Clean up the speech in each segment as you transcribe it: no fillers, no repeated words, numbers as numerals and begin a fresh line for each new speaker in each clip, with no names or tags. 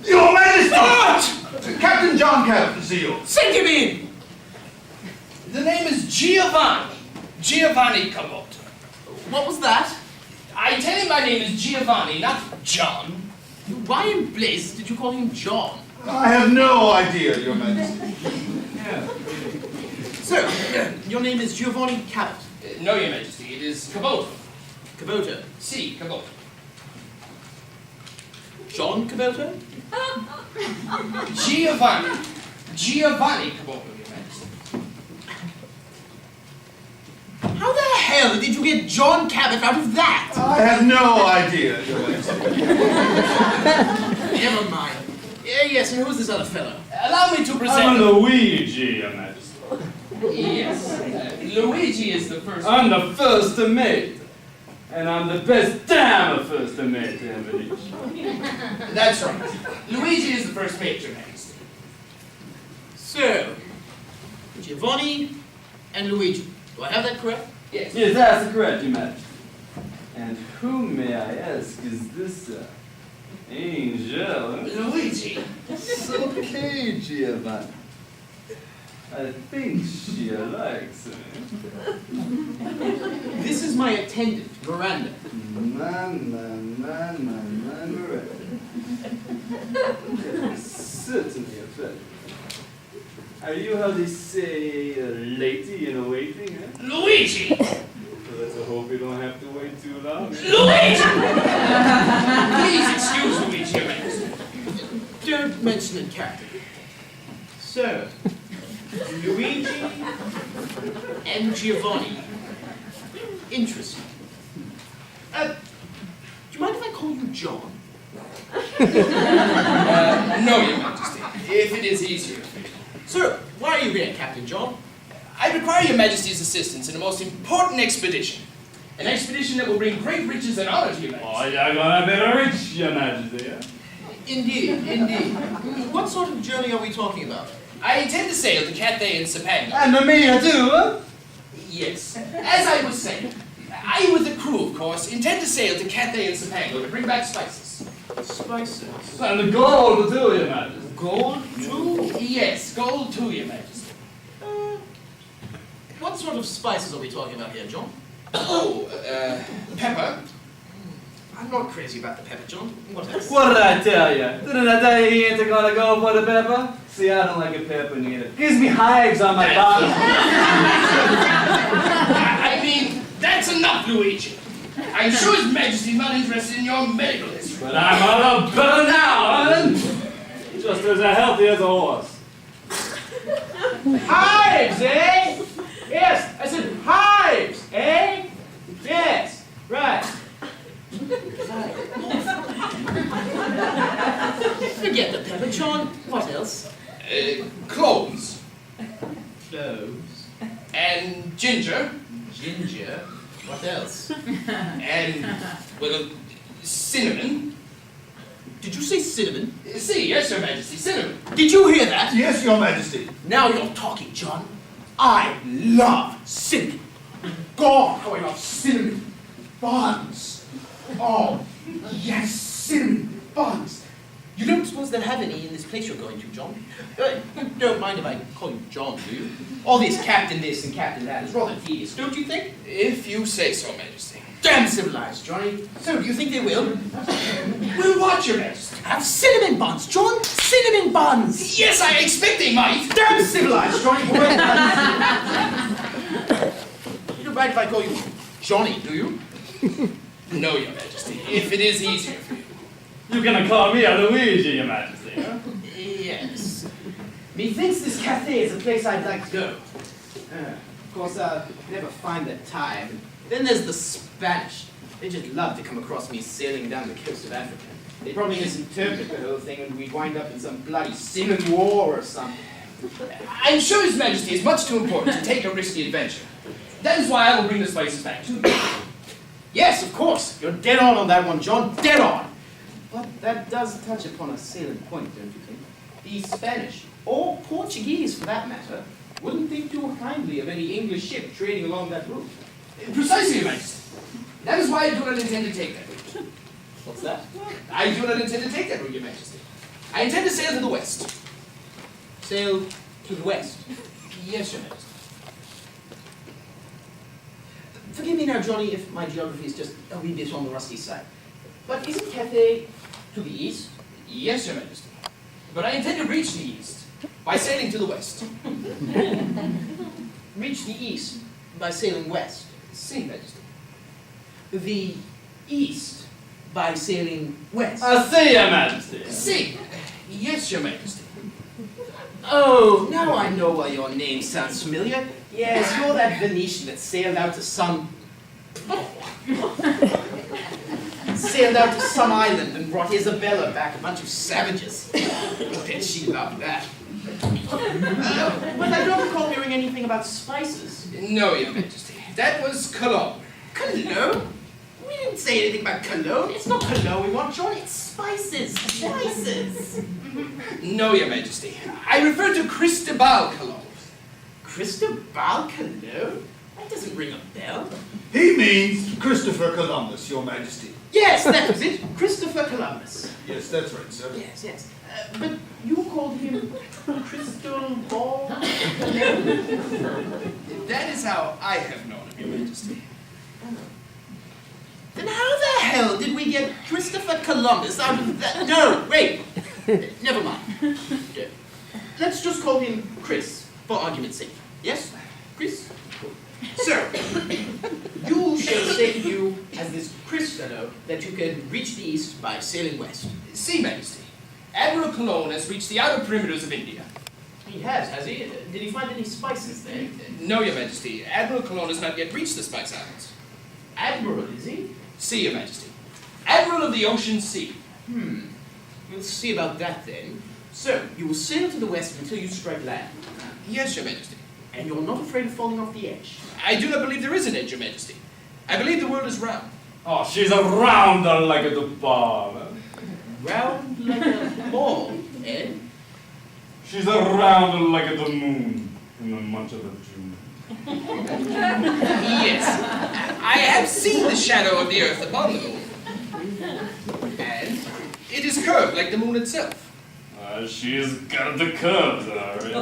Your Majesty! What? Captain John Cabot to see you.
Send him in! The name is Giovanni. Giovanni Caboto.
What was that?
I tell him my name is Giovanni, not John.
Why in blazes did you call him John?
I have no idea, Your Majesty.
Sir, your name is Giovanni Cabot.
No, Your Majesty, it is Caboto.
Caboto.
Si, Caboto.
John Caboto?
Giovanni Caboto, Your Majesty.
How the hell did you get John Cabot out of that?
I have no idea, Your Majesty.
Never mind. Yes, and who's this other fellow?
Allow me to present...
I'm Luigi, Your Majesty.
Yes. Luigi is the first...
I'm the first mate. And I'm the best damn first mate ever reached.
That's right. Luigi is the first mate, Your Majesty.
So, Giovanni and Luigi. Do I have that correct?
Yes.
Yes, that's correct, Your Majesty. And who, may I ask, is this angel?
Luigi.
It's okay, Giovanni. I think she likes me.
This is my attendant, Miranda.
Miranda. Certainly a pleasure. Are you how they say a lady in waiting, eh?
Luigi!
Let's hope you don't have to wait too long.
Luigi! Please excuse Luigi, Your Majesty.
Don't mention it, Captain. So, Luigi and Giovanni. Interesting. Do you mind if I call you John?
No, Your Majesty, if it is easier.
Sir, why are you here, Captain John?
I require Your Majesty's assistance in a most important expedition. An expedition that will bring great riches and honor to Your Majesty.
Oh, you're gonna be rich, Your Majesty, eh?
Indeed, indeed. What sort of journey are we talking about?
I intend to sail to Cathy and Sapanga.
And me too, huh?
Yes. As I was saying, I with the crew, of course, intend to sail to Cathy and Sapanga to bring back spices.
Spices.
And the gold too, Your Majesty.
Gold, too?
Yes, gold too, Your Majesty.
What sort of spices are we talking about here, John?
Oh, pepper.
I'm not crazy about the pepper, John. What else?
What did I tell you? Didn't I tell you he ain't gonna go for the pepper? See, I don't like a pepper neither. Gives me hives on my body.
I mean, that's enough, Luigi. I'm sure His Majesty's not interested in your medical history.
But I'm a little better now, huh? Just as healthy as a horse.
Hives, eh? Yes, I said hives, eh? Yes, right. Forget the pepper, John. What else?
Cloves.
Cloves.
And ginger.
Ginger. What else?
And, well, cinnamon.
Did you say cinnamon?
See, yes, Your Majesty, cinnamon.
Did you hear that?
Yes, Your Majesty.
Now you're talking, John. I love cinnamon. God, how I love cinnamon buns. Oh, yes, cinnamon buns. You don't suppose they'll have any in this place you're going to, John? Don't mind if I call you John, do you? All this captain this and captain that is rather tedious, don't you think?
If you say so, Majesty.
Damn civilized, Johnny. So, do you think they will?
We'll watch, Your Majesty.
Have cinnamon buns, John! Cinnamon buns!
Yes, I expect they might.
Damn civilized, Johnny boy! You don't mind if I call you Johnny, do you?
No, Your Majesty, if it is easier for you.
You're gonna call me a Luigi, Your Majesty, huh?
Yes. Methinks this cafe is a place I'd like to go. Of course, I'll never find the time. Then there's the Spanish. They just love to come across me sailing down the coast of Africa. They'd probably misinterpret the whole thing and we'd wind up in some bloody civil war or something.
I'm sure His Majesty is much too important to take a risky adventure. That is why I will bring the spices back to you.
Yes, of course. You're dead on that one, John. Dead on. But that does touch upon a salient point, don't you think? The Spanish, or Portuguese for that matter, wouldn't think too kindly of any English ship trading along that route.
Precisely, Your Majesty. That is why I do not intend to take that route.
What's that?
I do not intend to take that route, Your Majesty. I intend to sail to the west.
Sail to the west.
Yes, Your Majesty.
Forgive me now, Johnny, if my geography is just a wee bit on the rusty side. But isn't Cathay to the east?
Yes, Your Majesty. But I intend to reach the east by sailing to the west.
Reach the east by sailing west.
Si, Majesty.
The east by sailing west.
See, Your Majesty.
Si. Yes, Your Majesty.
Oh, now I know why your name sounds familiar. Yes, you're that Venetian that sailed out to some island and brought Isabella back a bunch of savages. Did she love that? But I don't recall hearing anything about spices.
No, Your Majesty. That was Cologne.
Cologne? We didn't say anything about cologne. It's not cologne we want, John. It's spices. Spices.
No, Your Majesty. I refer to Cristobal Cologne.
Cristobal Cologne? That doesn't ring a bell.
He means Christopher Columbus, Your Majesty.
Yes, that was it. Christopher Columbus.
Yes, that's right, sir.
Yes, yes. But you called him Crystal Ball?
That is how I have known him, Your Majesty.
Then how the hell did we get Christopher Columbus out of that? No, wait. Never mind. Let's just call him Chris, for argument's sake. Yes? Chris? So, you shall say you, as this Chris fellow, that you can reach the east by sailing west.
Si, Majesty. Admiral Cologne has reached the outer perimeters of India.
He has he? Did he find any spices there?
No, Your Majesty. Admiral Cologne has not yet reached the Spice Islands.
Admiral, is he?
Si, Your Majesty. Admiral of the Ocean Sea.
We'll see about that then. So, you will sail to the west until you strike land.
Yes, Your Majesty.
And you're not afraid of falling off the edge.
I do not believe there is an edge, Your Majesty. I believe the world is round.
Oh, she's a rounder like a ball.
Round like a ball, eh?
She's a rounder like the moon in the month of June.
Yes. I have seen the shadow of the earth upon the moon. And it is curved like the moon itself.
She's got the curves, alright.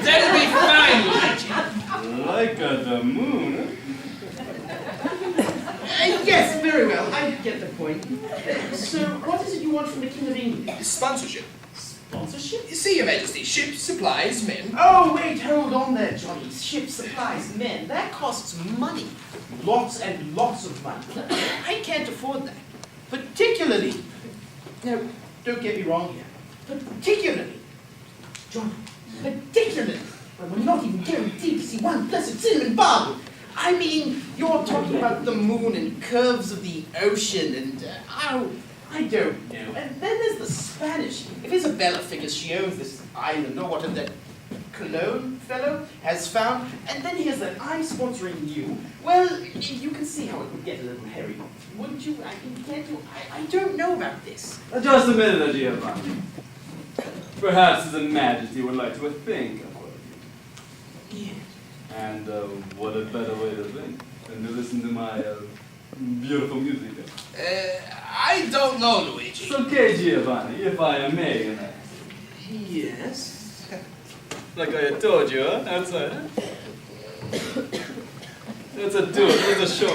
That'll be fine, Luigi.
Like the moon.
Yes, very well. I get the point. So, what is it you want from the King of England?
Sponsorship.
Sponsorship?
See, Your Majesty. Ships, supplies, men.
Oh, wait, hold on there, Johnny. Ship supplies, men. That costs money. Lots and lots of money. I can't afford that. Particularly. Now, don't get me wrong here. Particularly. Johnny, particularly. When we're not even guaranteed to see one blessed cinnamon bun. I mean, you're talking about the moon and curves of the ocean and, I don't know. And then there's the Spanish. If Isabella figures she owns this island, or whatever that Cologne fellow has found, and then here's that I'm sponsoring you, well, you can see how it would get a little hairy. Wouldn't you? I don't know about this.
Just a minute, Giovanni. Perhaps His Majesty would like to think about it.
Yeah.
And what a better way to think than to listen to my beautiful music.
I don't know, Luigi.
It's okay, Giovanni, if I may.
Yes.
Like I had told you, huh? Outside, huh? That's a do it. It's a show.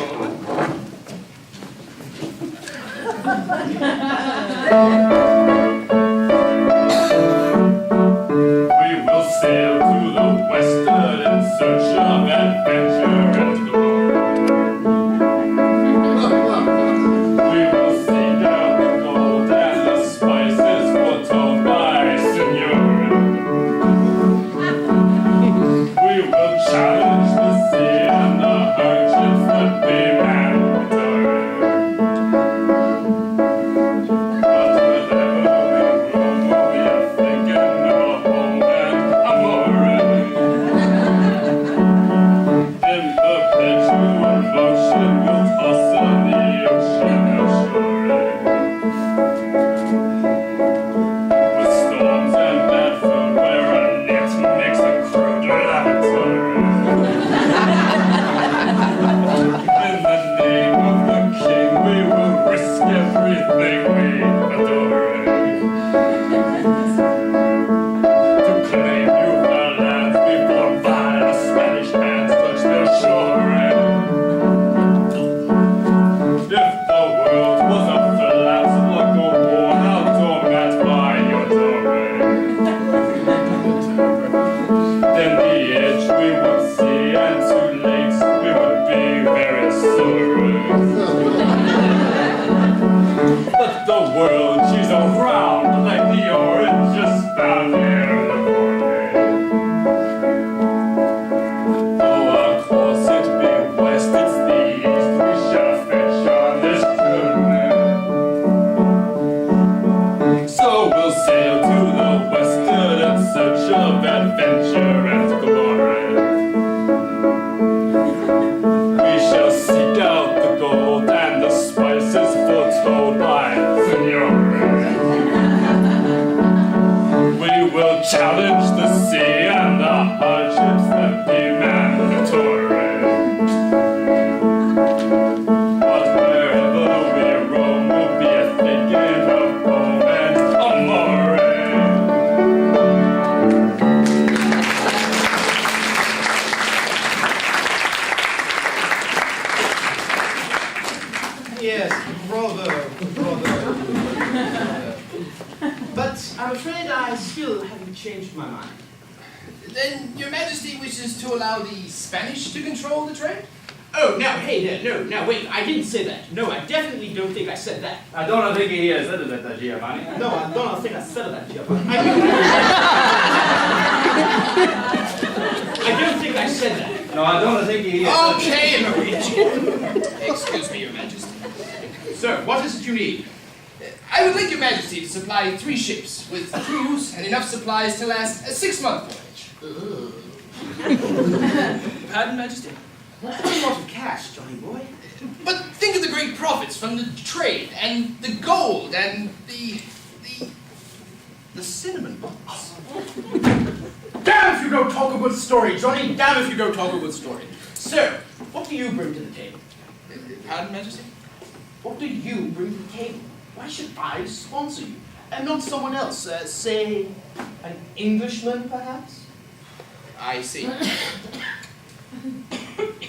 We will sail to the westward in search of adventure and glory. We will seek out the gold and the spices foretold by Senor. We will challenge the sea and the hardships that be mandatory. But whatever
But I'm afraid I still haven't changed my mind.
Then Your Majesty wishes to allow the Spanish to control the trade?
Oh, now, hey there, no, wait, I didn't say that. No, I definitely don't think I said that.
I don't think he has said that, Giovanni.
No, I don't think I said that, Giovanni. I don't think I said that.
No, I don't think he has.
Okay, Luigi. Excuse me, Your Majesty.
Sir, what is it you need?
I would like Your Majesty to supply 3 ships with crews and enough supplies to last a 6-month voyage. Pardon, Majesty?
That's a lot of cash, Johnny boy.
But think of the great profits from the trade, and the gold, and the cinnamon buns.
Damn if you don't talk a good story, Johnny. Damn if you don't talk a good story.
Sir, what do you bring to the table?
Pardon, Majesty?
What do you bring to the table? Why should I sponsor you? And not someone else? Say, an Englishman, perhaps?
I see.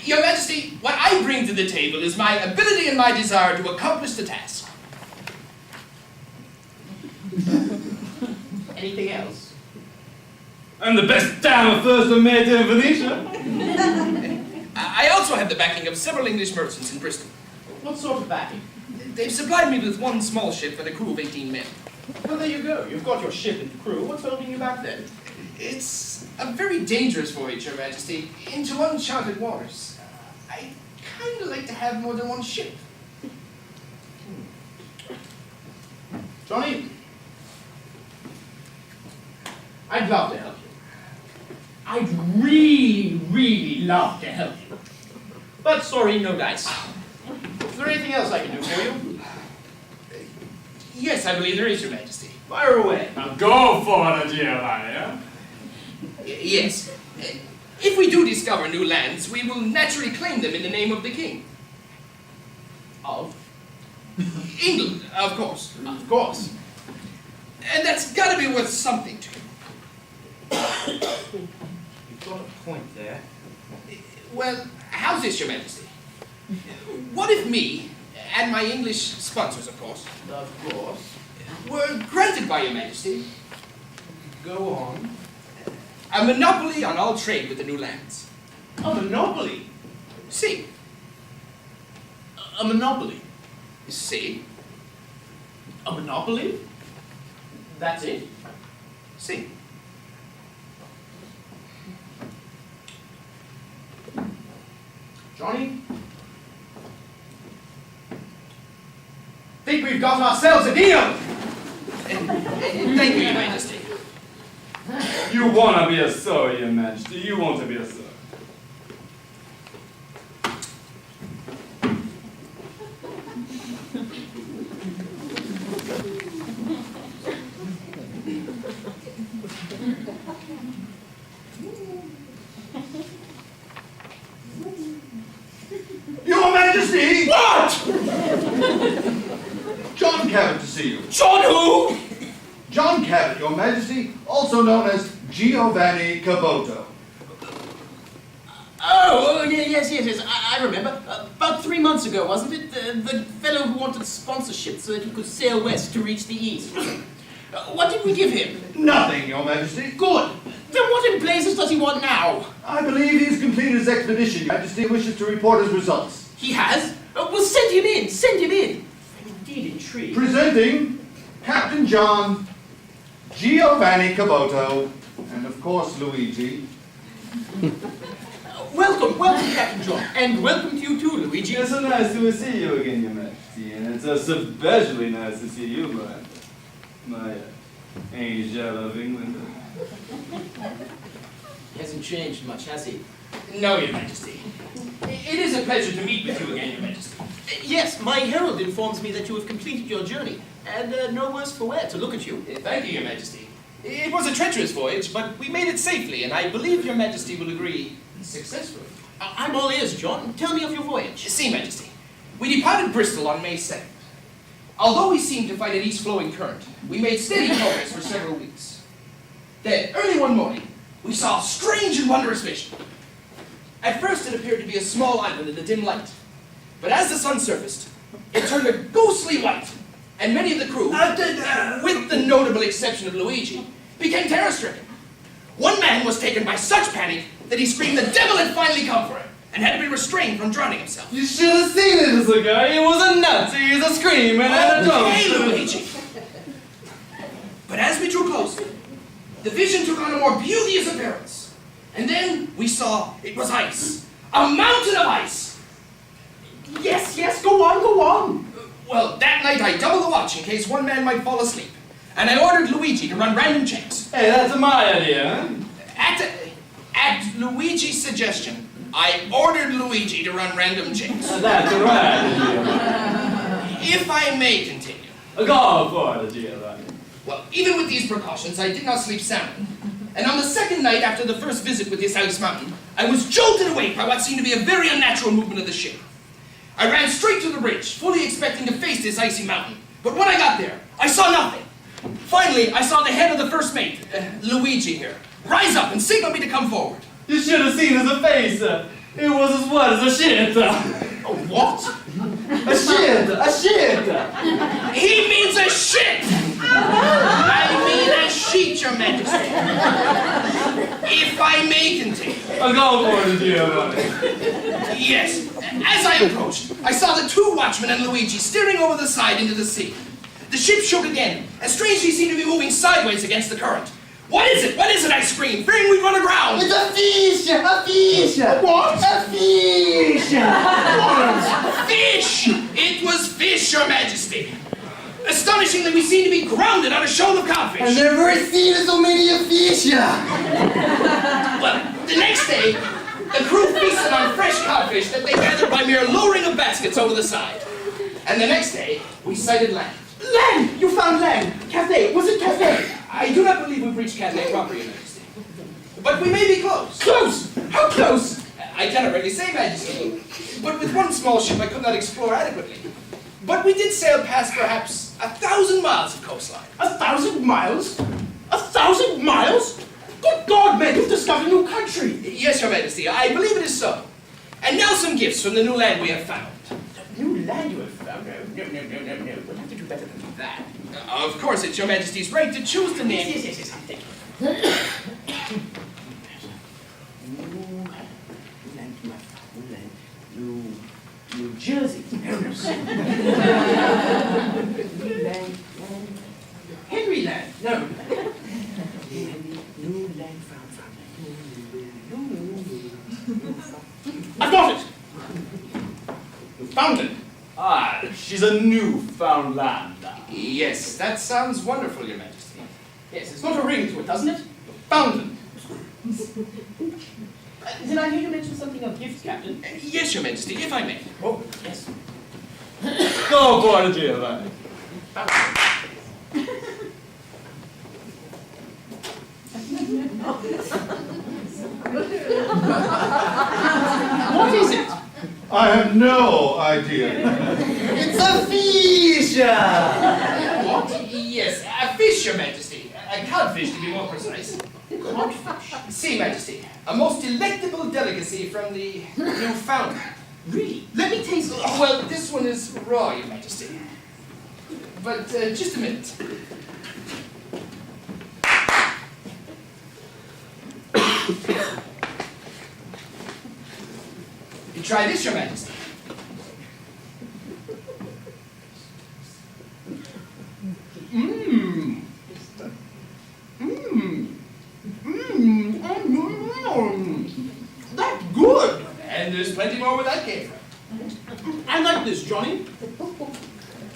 Your Majesty, what I bring to the table is my ability and my desire to accomplish the task.
Anything else?
I'm the best dam first of mate in Venetia.
I also have the backing of several English merchants in Bristol.
What sort of backing?
They've supplied me with 1 small ship and a crew of 18 men.
Well, there you go. You've got your ship and crew. What's holding you back then?
It's a very dangerous voyage, Your Majesty, into uncharted waters. I kind of like to have more than 1 ship.
Johnny, I'd love to help you. I'd really love to help you. But sorry, no dice. Is there anything else I can do for you?
Yes, I believe there is, Your Majesty.
Fire away.
Now go for it, Giovanni, yeah?
Yes. If we do discover new lands, we will naturally claim them in the name of the king.
Of?
England, of course.
Of course.
And that's got to be worth something to you.
You've got a point there.
Well, how's this, Your Majesty? What if me, and my English sponsors, of course, were granted by Your Majesty
Go on.
a monopoly on all trade with the new lands?
A monopoly?
See.
A monopoly?
See.
A monopoly? That's it?
See.
Johnny? Think we've got ourselves a deal!
Thank you, Your Majesty.
You wanna be a sir, Your Majesty. You want to be a sir.
Your Majesty!
What?
John Cabot to see you.
John who?
John Cabot, Your Majesty, also known as Giovanni Caboto.
Oh, yes, I remember. About 3 months ago, wasn't it? The fellow who wanted sponsorship so that he could sail west to reach the east. What did we give him?
Nothing, Your Majesty.
Good. Then what in blazes does he want now?
I believe he's completed his expedition. Your Majesty wishes to report his results.
He has? Well, send him in. I'm indeed intrigued.
Presenting Captain John, Giovanni Caboto, and of course Luigi.
Welcome, Captain John. And welcome to you too, Luigi.
It's so nice to see you again, Your Majesty, and it's especially nice to see you, Miranda. My angel of England.
He hasn't changed much, has he?
No, Your Majesty. It is a pleasure to meet with you again, Your Majesty.
Yes, my Herald informs me that you have completed your journey, and no worse for wear to look at you.
Thank you, Your Majesty. It was a treacherous voyage, but we made it safely, and I believe Your Majesty will agree successfully.
I'm all ears, John. Tell me of your voyage.
See, Majesty, we departed Bristol on May 2nd. Although we seemed to fight an east-flowing current, we made steady progress for several weeks. Then, early one morning, we saw a strange and wondrous vision. At first, it appeared to be a small island in the dim light. But as the sun surfaced, it turned a ghostly white, and many of the crew, with the notable exception of Luigi, became terror-stricken. One man was taken by such panic that he screamed the devil had finally come for him, and had to be restrained from drowning himself.
You should have seen it, little guy. It was a nut. He was a scream and a drum.
Okay, Luigi. But as we drew closer, the vision took on a more beauteous appearance. And then we saw it was ice. A mountain of ice.
Yes, go on.
Well, that night I doubled the watch in case one man might fall asleep. And I ordered Luigi to run random checks.
Hey, that's my idea, huh?
At Luigi's suggestion, I ordered Luigi to run random checks.
That's right.
If I may continue.
Go for it, Giovanni.
Well, even with these precautions, I did not sleep soundly. And on the second night after the first visit with this ice mountain, I was jolted awake by what seemed to be a very unnatural movement of the ship. I ran straight to the bridge, fully expecting to face this icy mountain. But when I got there, I saw nothing. Finally, I saw the head of the first mate, Luigi here, rise up and signal me to come forward.
You should have seen his face. It was as wet as a shit.
What?
A shit.
He means a shit! I mean a sheet, Your Majesty. If I may continue.
Go for it, Giovanni.
Yes. As I approached, I saw the two watchmen and Luigi steering over the side into the sea. The ship shook again, and strangely seemed to be moving sideways against the current. What is it? What is it? I screamed, fearing we'd run aground.
It's a fish! What? A fish!
What? Fish! It was fish, Your Majesty. Astonishingly, we seemed to be grounded on a shoal of codfish.
I've never seen so many fish!
Well, the next day, the crew feasted on fresh codfish that they gathered by mere lowering of baskets over the side. And the next day, we sighted land.
Land! You found land! Cathy! Was it Cathy?
I do not believe we've reached Cathay proper, Your Majesty. But we may be close.
Close! How close?
I cannot really say, Majesty. But with one small ship I could not explore adequately. But we did sail past perhaps 1,000 miles of coastline.
1,000 miles? 1,000 miles? Good God, man, you've discovered a new country.
Yes, Your Majesty, I believe it is so. And now some gifts from the new land we have found.
New land you have found? No. We'll have to do better than that.
Of course, it's Your Majesty's right to choose the name.
Yes. Thank you. New Jersey. Henry land. No. New land found. I got it. Newfoundland.
Ah, she's a Newfoundlander.
Yes, that sounds wonderful, Your Majesty.
Yes, it's got a ring to it, doesn't it? Newfoundland. Did I hear you mention something of gifts, Captain?
Yes, Your Majesty, if I may.
Oh, yes.
Go for it, Giovanni.
What is it?
I have no idea.
It's a fish!
What? Yes, a fish, Your Majesty. A codfish, to be more precise.
Codfish?
See, Majesty, a most delectable delicacy from the Newfoundland.
Really? Let me taste it.
Well, this one is raw, Your Majesty. But just a minute. You try this, Your Majesty.
That's good!
And there's plenty more where that came from.
I like this, Johnny.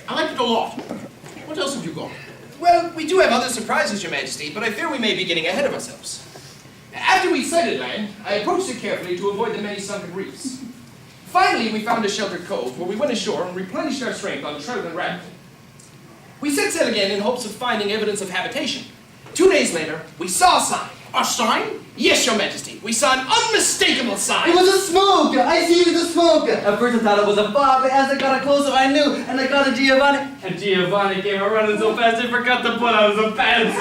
I like it a lot. What else have you got?
Well, we do have other surprises, Your Majesty, but I fear we may be getting ahead of ourselves. After we sighted land, I approached it carefully to avoid the many sunken reefs. Finally, we found a sheltered cove where we went ashore and replenished our strength on trout and rabbit. We set sail again in hopes of finding evidence of habitation. 2 days later, we saw a sign.
A sign?
Yes, Your Majesty, we saw an unmistakable sign.
It was a smoke! I see it was a smoke! At first I thought it was a fog, but as I got closer I knew, and I got a Giovanni.
And Giovanni came running so fast he forgot to put on his pants.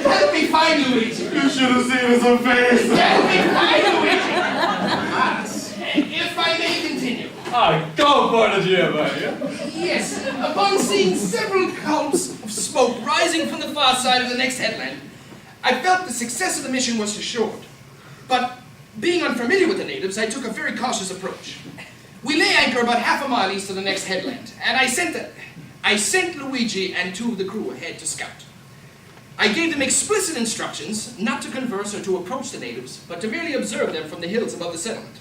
That'll be fine, Luigi.
You should have seen his face.
That'll be fine, Luigi. If I may continue.
Go for it, Giovanni.
Yes, upon seeing several columns of smoke rising from the far side of the next headland, I felt the success of the mission was assured. But being unfamiliar with the natives, I took a very cautious approach. We lay anchor about half a mile east of the next headland, and I sent Luigi and 2 of the crew ahead to scout. I gave them explicit instructions not to converse or to approach the natives, but to merely observe them from the hills above the settlement.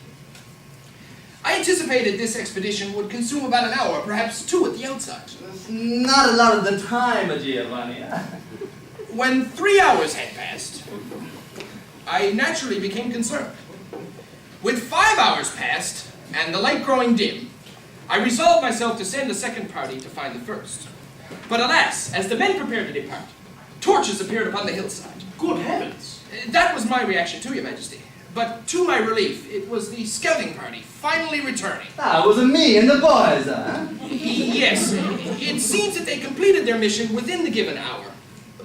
I anticipated this expedition would consume about an hour, perhaps 2 at the outside.
Not a lot of the time, Giovanni.
When 3 hours had passed, I naturally became concerned. With 5 hours passed, and the light growing dim, I resolved myself to send a second party to find the first. But alas, as the men prepared to depart, torches appeared upon the hillside.
Good heavens!
That was my reaction too, Your Majesty. But to my relief, it was the scouting party finally returning.
It was me and the boys,
Yes, it seems that they completed their mission within the given hour.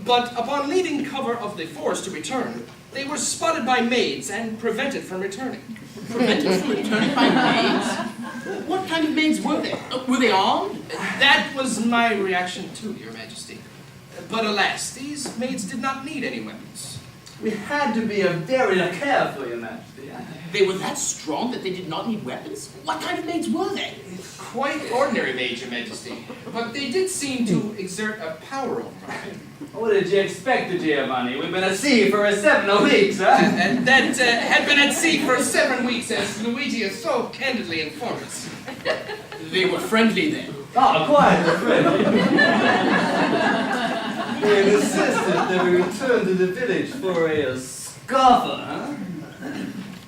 But upon leaving cover of the forest to return, they were spotted by maids and prevented from returning.
Prevented from returning by maids? What kind of maids were they? Were they armed?
That was my reaction too, Your Majesty. But alas, these maids did not need any weapons.
We had to be very careful, Your Majesty.
They were that strong that they did not need weapons? What kind of maids were they?
Quite ordinary maids, Your Majesty. But they did seem to exert a power over me.
What did you expect, Giovanni? We've been at sea for 7 weeks,
And that had been at sea for 7 weeks, as Luigi has so candidly informed us.
They were friendly then.
Quite friendly. They insisted that we return to the village for a scoffer,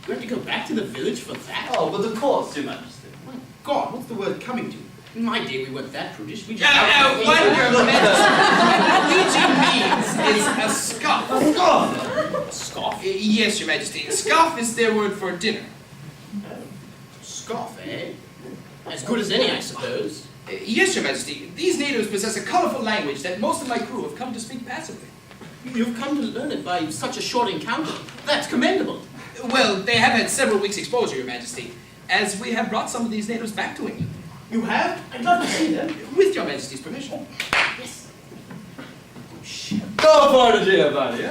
We have to go back to the village for that?
But of course, Your Majesty.
My God, what's the word coming to? In my day, we weren't that prudish. We just...
What Your Majesty, Luigi means is a scoff.
Scoffer?
Scoff?
Yes, Your Majesty. Scoff is their word for dinner.
Scoff, eh? As good as any, I suppose.
Yes, Your Majesty. These natives possess a colorful language that most of my crew have come to speak passively.
You've come to learn it by such a short encounter. That's commendable.
Well, they have had several weeks' exposure, Your Majesty, as we have brought some of these natives back to England.
You have? I'd love to see them.
With Your Majesty's permission.
Yes.
Go for it, Giovanni,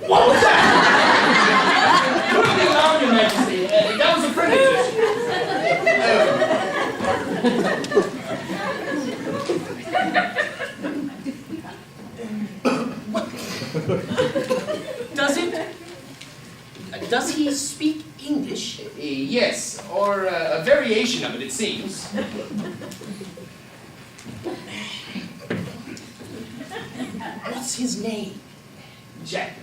What was that? Put me down, Your Majesty. That was a friendly
Does he speak English?
Yes, or a variation of it seems.
What's his name?
Jack.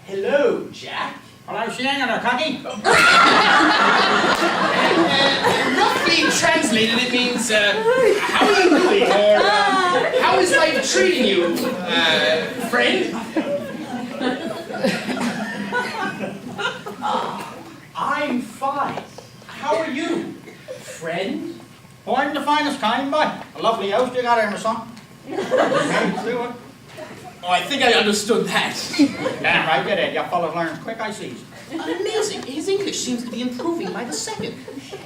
Hello, Jack.
Hello, Singer, Connie.
Roughly translated, it means, how are you doing? Or, how is life treating you, friend?
I'm fine. How are you, friend?
Oh, I'm the finest kind, boy. A lovely house you got here, my son.
Oh, I think I understood that.
Damn right, you did. You fellas learn quick, I see.
Amazing. His English seems to be improving by the second.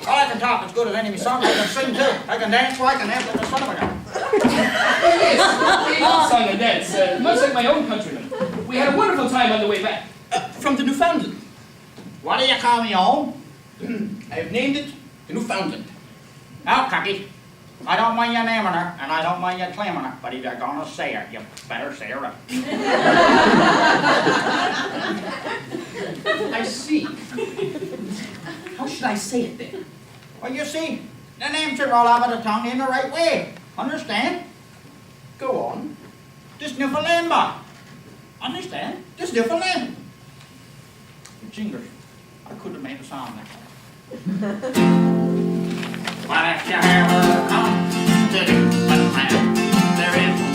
Oh, I can talk as good as any of my sons. I can sing too. I can dance, I can dance like the son of a gun.
Yes, we all sung and danced, much like my own countrymen. We had a wonderful time on the way back.
From the Newfoundland.
What do you call me, own?
I've named it the Newfoundland.
Now, Cocky, I don't mind you naming her, and I don't mind you claiming her, but if you're gonna say her, you better say her right.
I see. How should I say it then?
Well, you see, the name should roll off of the tongue in the right way. Understand?
Go on.
This Newfoundland boy. Understand? This Newfoundland. Jingers, I could have made a song like that. But if you ever come to Newfoundland, there is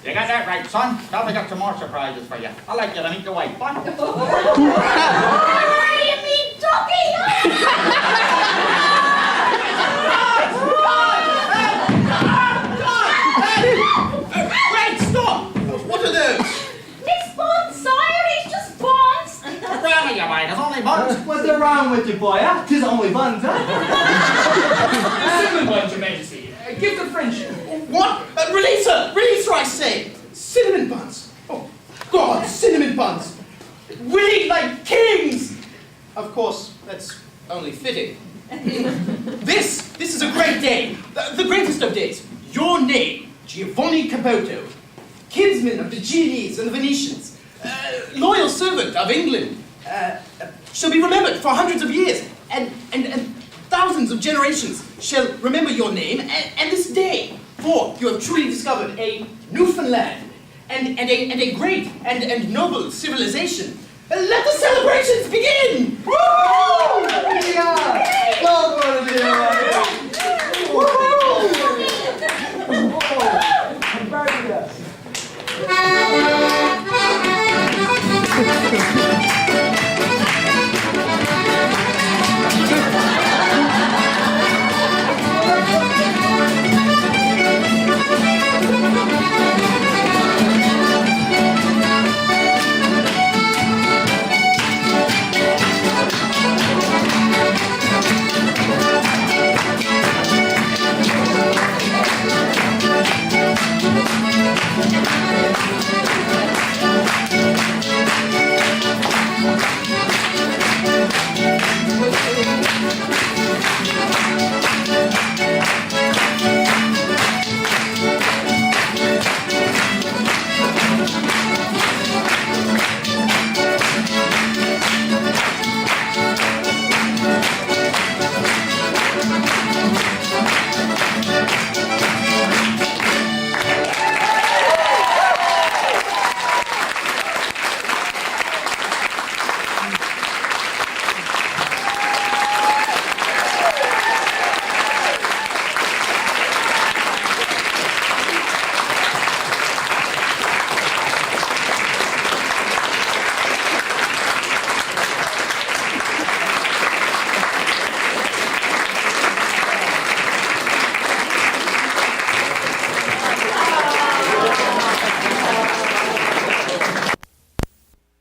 You got that right, son. Probably got some more surprises for you. I'd like you to meet the wife, fun.
Oh, you mean Ducky?
Wait, stop! What are those?
It's Bonds, sire. It's just Bonds.
Really, you mind? It's only buns.
What's wrong with you, boy, huh? 'Tis only buns, huh?
Cinnamon buns, Your Majesty. A gift of friendship.
What? Release her! Release her, I say! Cinnamon buns! Oh, God, cinnamon buns! We eat like kings! Of course, that's only fitting. This is a great day. The greatest of days. Your name, Giovanni Caboto, kinsman of the Genoese and the Venetians, loyal servant of England, shall be remembered for hundreds of years, and thousands of generations shall remember your name and this day, for you have truly discovered a Newfoundland and a great and noble civilization. Let the celebrations begin! Woo!
Yeah! Well, what a dear,